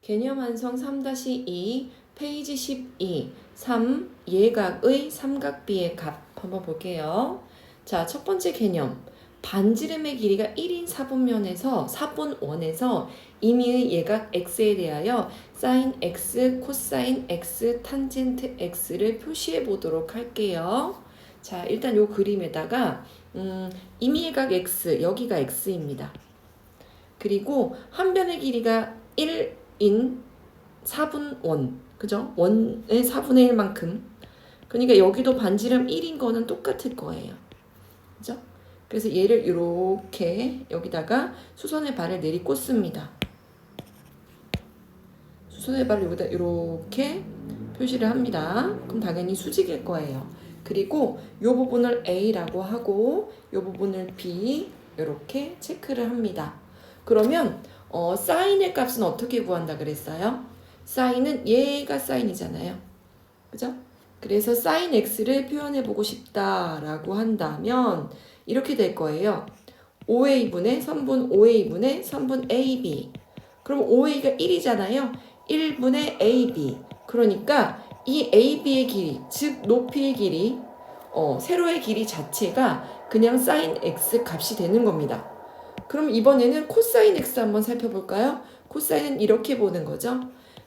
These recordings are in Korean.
개념 완성 3-2 페이지 12 3 예각의 삼각비의 값 한번 볼게요. 자, 첫 번째 개념. 반지름의 길이가 1인 4분면에서 4분원에서 임의의 예각 x에 대하여 사인 x, 코사인 x, 탄젠트 x를 표시해 보도록 할게요. 자, 일단 요 그림에다가 임의예각 x, 여기가 x입니다. 그리고 한 변의 길이가 1인 4분원, 그죠? 원의 4분의 1만큼. 그러니까 여기도 반지름 1인 거는 똑같을 거예요. 그죠? 그래서 얘를 이렇게 여기다가 수선의 발을 내리꽂습니다. 수선의 발을 여기다 이렇게 표시를 합니다. 그럼 당연히 수직일 거예요. 그리고 이 부분을 A라고 하고 이 부분을 B 이렇게 체크를 합니다. 그러면 사인의 값은 어떻게 구한다 그랬어요? 사인은 얘가 사인이잖아요. 그죠? 그래서 사인 x를 표현해 보고 싶다라고 한다면 이렇게 될 거예요. 5a분의 선분 5a분의 선분 ab. 그럼 5a가 1이잖아요. 1분의 ab. 그러니까 이 ab의 길이, 즉 높이의 길이, 세로의 길이 자체가 그냥 사인 x 값이 되는 겁니다. 그럼 이번에는 코사인 x 한번 살펴볼까요? 코사인은 이렇게 보는 거죠.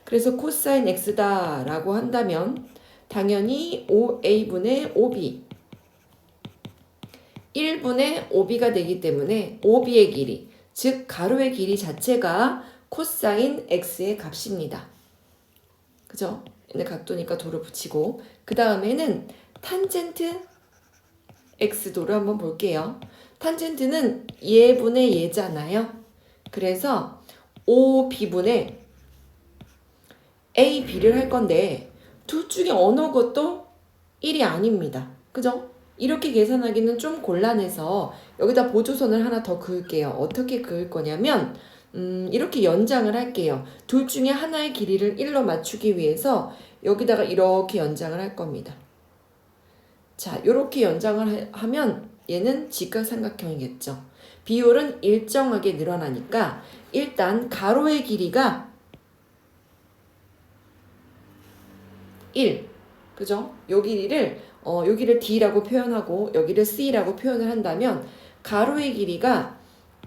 그래서 코사인 x다 라고 한다면 당연히 5a분의 5b 1분의 5b가 되기 때문에 5b의 길이, 즉 가로의 길이 자체가 코사인 x의 값입니다. 그죠? 얘네 각도니까 도를 붙이고 그 다음에는 탄젠트 x도를 한번 볼게요. 탄젠트는 얘분의 얘잖아요. 그래서 5b분의 ab를 할 건데 둘 중에 어느 것도 1이 아닙니다. 그죠? 이렇게 계산하기는 좀 곤란해서 여기다 보조선을 하나 더 그을게요. 어떻게 그을 거냐면 이렇게 연장을 할게요. 둘 중에 하나의 길이를 1로 맞추기 위해서 여기다가 이렇게 연장을 할 겁니다. 자, 이렇게 연장을 하면 얘는 직각삼각형이겠죠. 비율은 일정하게 늘어나니까 일단 가로의 길이가 1, 그죠? 여기를 D라고 표현하고 여기를 C라고 표현을 한다면 가로의 길이가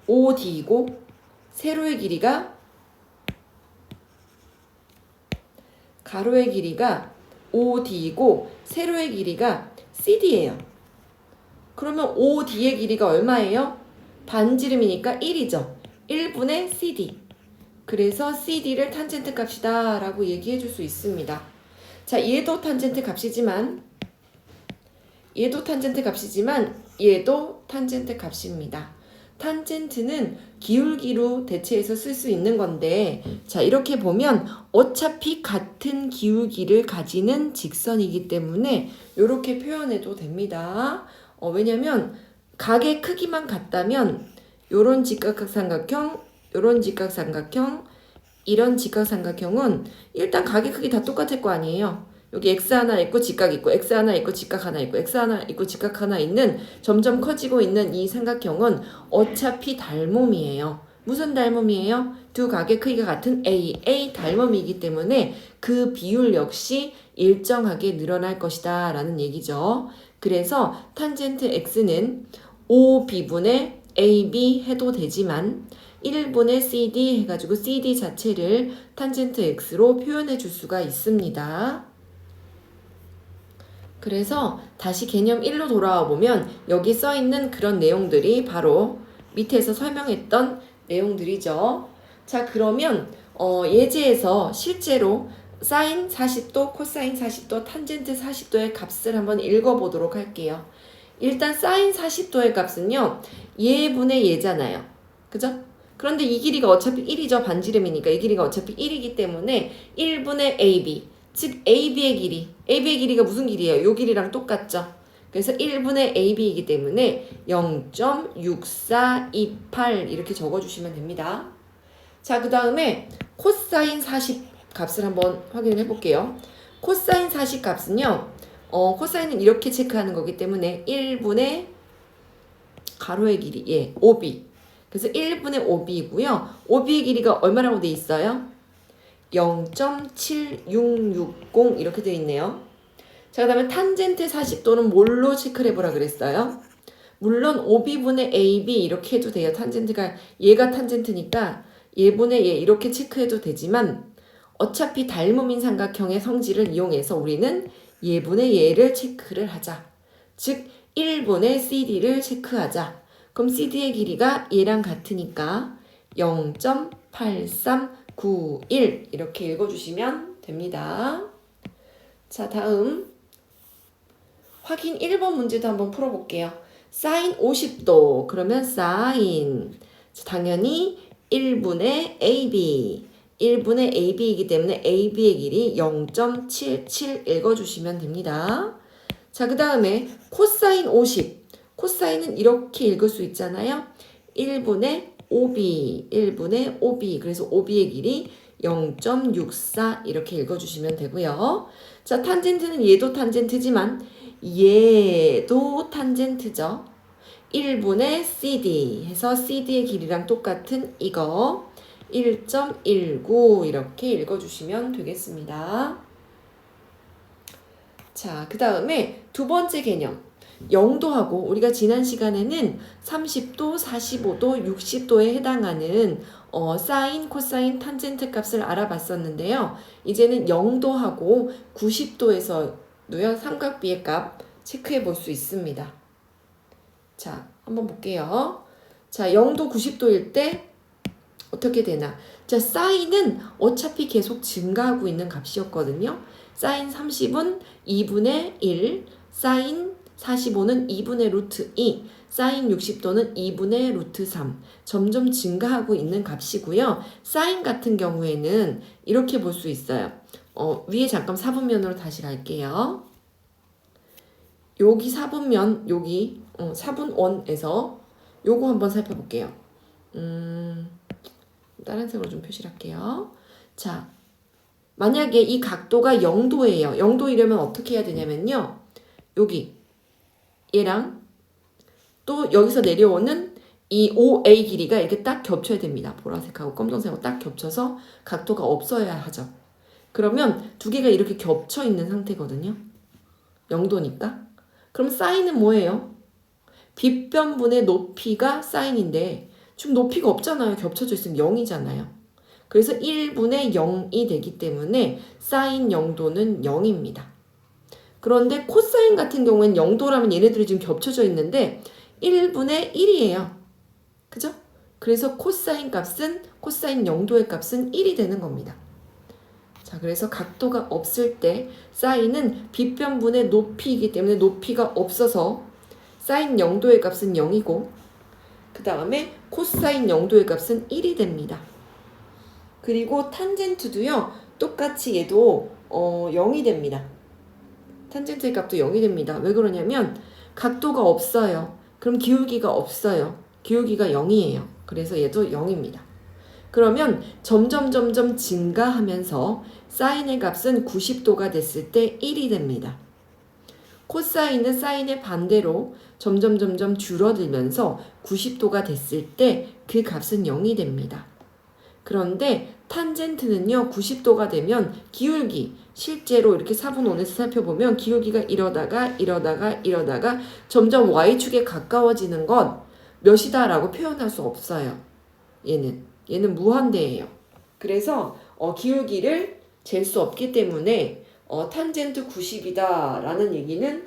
5D이고 세로의 길이가 5D이고 세로의 길이가 CD예요. 그러면 5D의 길이가 얼마예요? 반지름이니까 1이죠. 1분의 CD. 그래서 CD를 탄젠트 값이다 라고 얘기해 줄 수 있습니다. 자, 얘도 탄젠트 값이지만 얘도 탄젠트 값입니다. 탄젠트는 기울기로 대체해서 쓸 수 있는 건데, 자, 이렇게 보면 어차피 같은 기울기를 가지는 직선이기 때문에 이렇게 표현해도 됩니다. 왜냐면 각의 크기만 같다면 요런 직각삼각형, 요런 직각삼각형, 이런 직각삼각형은 일단 각의 크기 다 똑같을 거 아니에요. 여기 x 하나 있고 직각 있고 x 하나 있고 직각 하나 있고 x 하나 있고 직각 하나 있는 점점 커지고 있는 이 삼각형은 어차피 닮음이에요. 무슨 닮음이에요? 두 각의 크기가 같은 A 닮음이기 때문에 그 비율 역시 일정하게 늘어날 것이다 라는 얘기죠. 그래서 탄젠트 x는 5b분의 AB 해도 되지만 1분의 CD 해가지고 CD 자체를 탄젠트 x로 표현해 줄 수가 있습니다. 그래서 다시 개념 1로 돌아와 보면 여기 써 있는 그런 내용들이 바로 밑에서 설명했던 내용들이죠. 자, 그러면 예제에서 실제로 사인 40도, 코사인 40도, 탄젠트 40도의 값을 한번 읽어보도록 할게요. 일단 사인 40도의 값은요. 얘분의 얘잖아요. 그죠? 그런데 이 길이가 어차피 1이죠. 반지름이니까 이 길이가 어차피 1이기 때문에 1분의 AB, 즉 AB의 길이가 무슨 길이에요? 요 길이랑 똑같죠. 그래서 1분의 AB이기 때문에 0.6428 이렇게 적어주시면 됩니다. 자, 그 다음에 코사인 40 값을 한번 확인을 해볼게요. 코사인 40 값은요. 코사인은 이렇게 체크하는 거기 때문에 1분의 가로의 길이 5b. 그래서 1분의 5b이고요. 5b의 길이가 얼마라고 돼 있어요? 0.7660 이렇게 되어 있네요. 자, 그 다음에 탄젠트 40도는 뭘로 체크를 해보라 그랬어요? 물론 OB분의 AB 이렇게 해도 돼요. 탄젠트가 얘가 탄젠트니까 얘분의 얘 이렇게 체크해도 되지만 어차피 닮음인 삼각형의 성질을 이용해서 우리는 얘분의 얘를 체크를 하자. 즉 1분의 CD를 체크하자. 그럼 CD의 길이가 얘랑 같으니까 0.8391 이렇게 읽어주시면 됩니다. 자, 다음 확인 1번 문제도 한번 풀어볼게요. 사인 50도 그러면 사인 당연히 1분의 AB 1분의 AB이기 때문에 AB의 길이 0.77 읽어주시면 됩니다. 자, 그 다음에 코사인 50 코사인은 이렇게 읽을 수 있잖아요. 1분의 OB 1분의 OB 그래서 OB의 길이 0.64 이렇게 읽어주시면 되고요. 자, 탄젠트는 얘도 탄젠트지만 얘도 탄젠트죠. 1분의 CD 해서 CD의 길이랑 똑같은 이거 1.19 이렇게 읽어주시면 되겠습니다. 자, 그 다음에 두 번째 개념 0도하고 우리가 지난 시간에는 30도, 45도, 60도에 해당하는 사인, 코사인, 탄젠트 값을 알아봤었는데요. 이제는 0도하고 90도에서도요 삼각비의 값 체크해 볼 수 있습니다. 자, 한번 볼게요. 자, 0도 90도일 때 어떻게 되나? 자, 사인은 어차피 계속 증가하고 있는 값이었거든요. 사인 30은 2분의 1, 사인 45는 2분의 루트 2, 사인 60도는 2분의 루트 3. 점점 증가하고 있는 값이고요. 사인 같은 경우에는 이렇게 볼 수 있어요. 위에 잠깐 사분면으로 다시 갈게요. 여기 사분면, 여기 사분원에서 요거 한번 살펴볼게요. 다른 색으로 좀 표시를 할게요. 자, 만약에 이 각도가 0도예요. 0도이려면 어떻게 해야 되냐면요. 여기 얘랑 또 여기서 내려오는 이 OA 길이가 이렇게 딱 겹쳐야 됩니다. 보라색하고 검정색하고 딱 겹쳐서 각도가 없어야 하죠. 그러면 두 개가 이렇게 겹쳐 있는 상태거든요. 0도니까. 그럼 사인은 뭐예요? 빗변분의 높이가 사인인데 지금 높이가 없잖아요. 겹쳐져 있으면 0이잖아요. 그래서 1분의 0이 되기 때문에 사인 0도는 0입니다. 그런데 코사인 같은 경우에는 0도라면 얘네들이 지금 겹쳐져 있는데 1분의 1이에요. 그죠? 그래서 코사인 값은 코사인 0도의 값은 1이 되는 겁니다. 자, 그래서 각도가 없을 때 사인은 빗변분의 높이이기 때문에 높이가 없어서 사인 0도의 값은 0이고 그 다음에 코사인 0도의 값은 1이 됩니다. 그리고 탄젠트도요. 똑같이 얘도 0이 됩니다. 탄젠트의 값도 0이 됩니다. 왜 그러냐면 각도가 없어요. 그럼 기울기가 없어요. 기울기가 0이에요. 그래서 얘도 0입니다. 그러면 점점 증가하면서 사인의 값은 90도가 됐을 때 1이 됩니다. 코사인은 사인의 반대로 점점 줄어들면서 90도가 됐을 때 그 값은 0이 됩니다. 그런데 탄젠트는요 90도가 되면 기울기 실제로 이렇게 사분원에서 살펴보면 기울기가 이러다가 점점 y축에 가까워지는 건 몇이다 라고 표현할 수 없어요. 얘는 무한대예요. 그래서 기울기를 잴 수 없기 때문에 탄젠트 90이다 라는 얘기는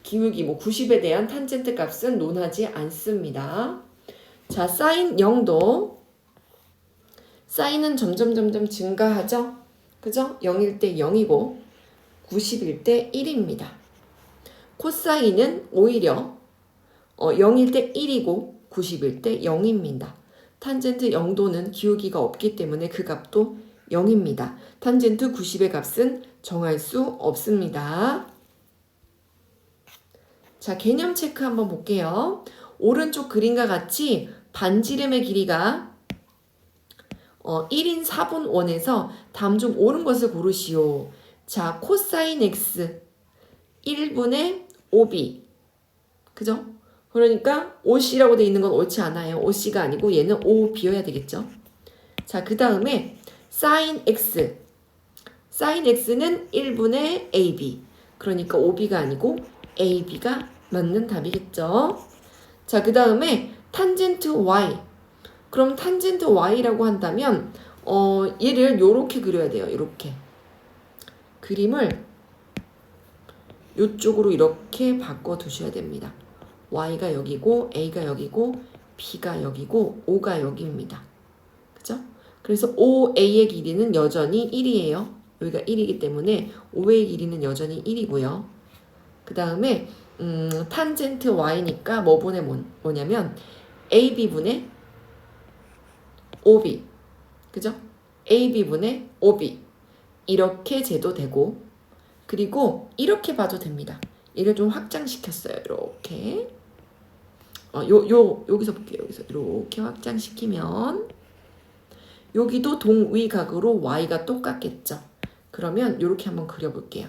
기울기 90에 대한 탄젠트 값은 논하지 않습니다. 자, 사인 0도 사인은 점점 증가하죠. 그죠? 0일 때 0이고 90일 때 1입니다. 코사인은 오히려 0일 때 1이고 90일 때 0입니다. 탄젠트 0도는 기울기가 없기 때문에 그 값도 0입니다. 탄젠트 90의 값은 정할 수 없습니다. 자, 개념 체크 한번 볼게요. 오른쪽 그림과 같이 반지름의 길이가 1인 4분원에서 다음 중 옳은 것을 고르시오. 자, 코사인 x 1분의 5b. 그죠? 그러니까 5c라고 돼 있는 건 옳지 않아요. 5c가 아니고 얘는 5b여야 되겠죠. 자, 그 다음에 sin x. sin x는 1분의 ab. 그러니까 OB가 아니고 AB가 맞는 답이겠죠. 자, 그 다음에 탄젠트 y. 그럼 탄젠트 y라고 한다면 얘를 요렇게 그려야 돼요. 요렇게. 그림을 요쪽으로 이렇게 바꿔 두셔야 됩니다. y가 여기고 a가 여기고 b가 여기고 o가 여기입니다. 그죠? 그래서 OA의 길이는 여전히 1이에요. 여기가 1이기 때문에 OA의 길이는 여전히 1이고요. 그 다음에 탄젠트 y니까 뭐냐면 AB분의 OB. 그죠? AB분의 OB. 이렇게 재도 되고, 그리고 이렇게 봐도 됩니다. 얘를 좀 확장시켰어요. 이렇게. 여기서 볼게요. 여기서 이렇게 확장시키면 여기도 동위각으로 y가 똑같겠죠. 그러면 이렇게 한번 그려볼게요.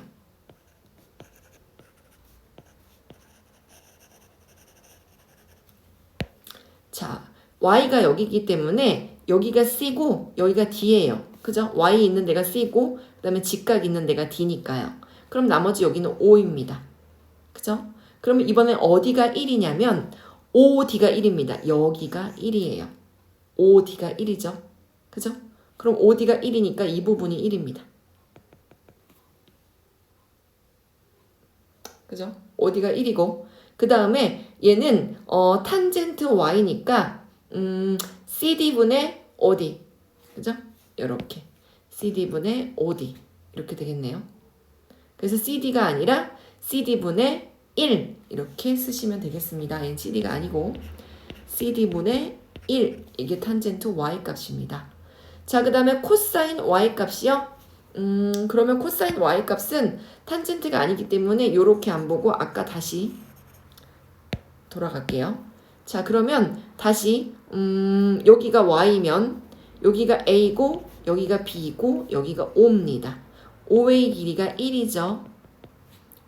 자, y가 여기기 때문에 여기가 C고 여기가 D예요. 그죠? y 있는 데가 C고 그 다음에 직각 있는 데가 D니까요. 그럼 나머지 여기는 O입니다. 그죠? 그러면 이번에 어디가 1이냐면 OD가 1입니다. 여기가 1이에요. OD가 1이죠. 그죠? 그럼 OD가 1이니까 이 부분이 1입니다. 그죠? OD가 1이고 그 다음에 얘는 탄젠트 y니까 CD분의 OD. 그죠? 이렇게 CD분의 OD 이렇게 되겠네요. 그래서 CD가 아니라 CD분의 1 이렇게 쓰시면 되겠습니다. 얘는 CD가 아니고 CD분의 1 이게 탄젠트 y 값입니다. 자, 그 다음에 코사인 y 값이요. 그러면 코사인 y 값은 탄젠트가 아니기 때문에 이렇게 안 보고 아까 다시 돌아갈게요. 자, 그러면 다시 여기가 y면 여기가 a고 여기가 b고 여기가 o입니다. o의 길이가 1이죠.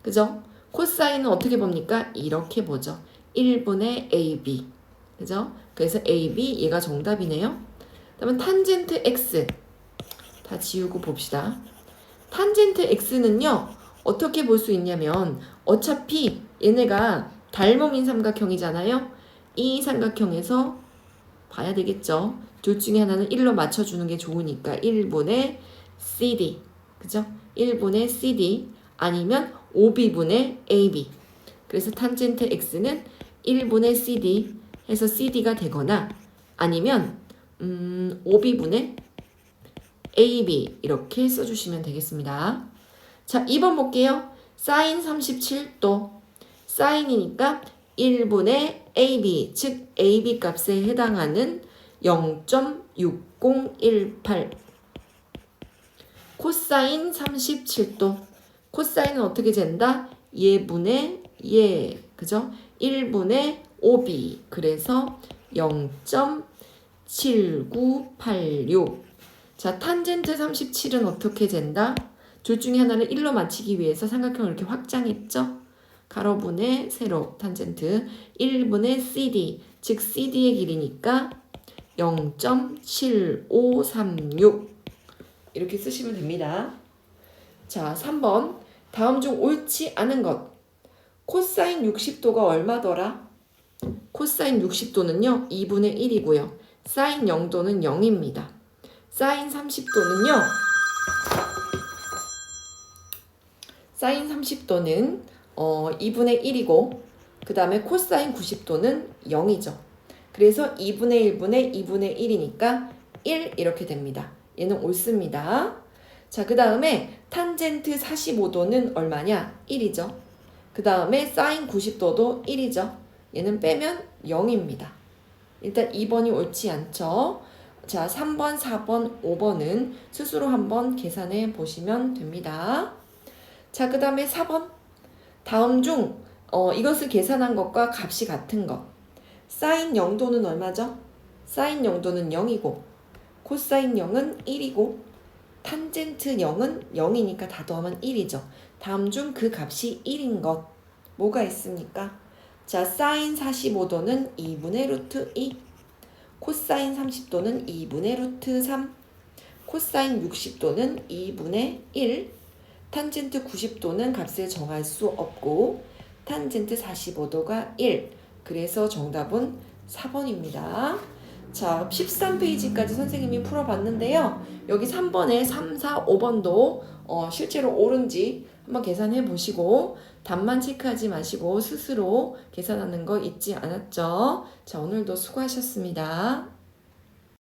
그죠? 코사인은 어떻게 봅니까? 이렇게 보죠. 1분의 ab. 그죠? 그래서 ab 얘가 정답이네요. 그러면 탄젠트 x 다 지우고 봅시다. 탄젠트 x는요. 어떻게 볼 수 있냐면 어차피 얘네가 닮음인 삼각형이잖아요. 이 삼각형에서 봐야 되겠죠. 둘 중에 하나는 1로 맞춰주는 게 좋으니까 1분의 CD. 그죠? 1분의 CD 아니면 5b분의 AB. 그래서 탄젠트 x는 1분의 CD 해서 CD가 되거나 아니면 5b분의 AB 이렇게 써주시면 되겠습니다. 자, 2번 볼게요. 사인 37도. 사인이니까 1분의 AB, 즉 AB 값에 해당하는 0.6018. 코사인 37도. 코사인은 어떻게 잰다? 얘분의 얘. 그죠? 1분의 5B. 그래서 0.7986. 자, 탄젠트 37은 어떻게 잰다? 둘 중에 하나를 1로 맞추기 위해서 삼각형을 이렇게 확장했죠? 가로분의 세로 탄젠트 1분의 CD, 즉 CD의 길이니까 0.7536 이렇게 쓰시면 됩니다. 자, 3번 다음 중 옳지 않은 것. 코사인 60도가 얼마더라? 코사인 60도는요 2분의 1이고요. 사인 0도는 0입니다. 사인 30도는요 사인 30도는 2분의 1이고 그 다음에 코사인 90도는 0이죠. 그래서 2분의 1분의 2분의 1이니까 1 이렇게 됩니다. 얘는 옳습니다. 자, 그 다음에 탄젠트 45도는 얼마냐? 1이죠. 그 다음에 사인 90도도 1이죠. 얘는 빼면 0입니다. 일단 2번이 옳지 않죠. 자, 3번, 4번, 5번은 스스로 한번 계산해 보시면 됩니다. 자, 그 다음에 4번. 다음 중 이것을 계산한 것과 값이 같은 것. 사인 0도는 얼마죠? 사인 0도는 0이고 코사인 0은 1이고 탄젠트 0은 0이니까 다 더하면 1이죠. 다음 중 그 값이 1인 것. 뭐가 있습니까? 자, 사인 45도는 2분의 루트 2. 코사인 30도는 2분의 루트 3. 코사인 60도는 2분의 1, 탄젠트 90도는 값을 정할 수 없고 탄젠트 45도가 1. 그래서 정답은 4번입니다. 자, 13페이지까지 선생님이 풀어봤는데요. 여기 3번에 3, 4, 5번도 실제로 옳은지 한번 계산해 보시고 답만 체크하지 마시고 스스로 계산하는 거 잊지 않았죠? 자, 오늘도 수고하셨습니다.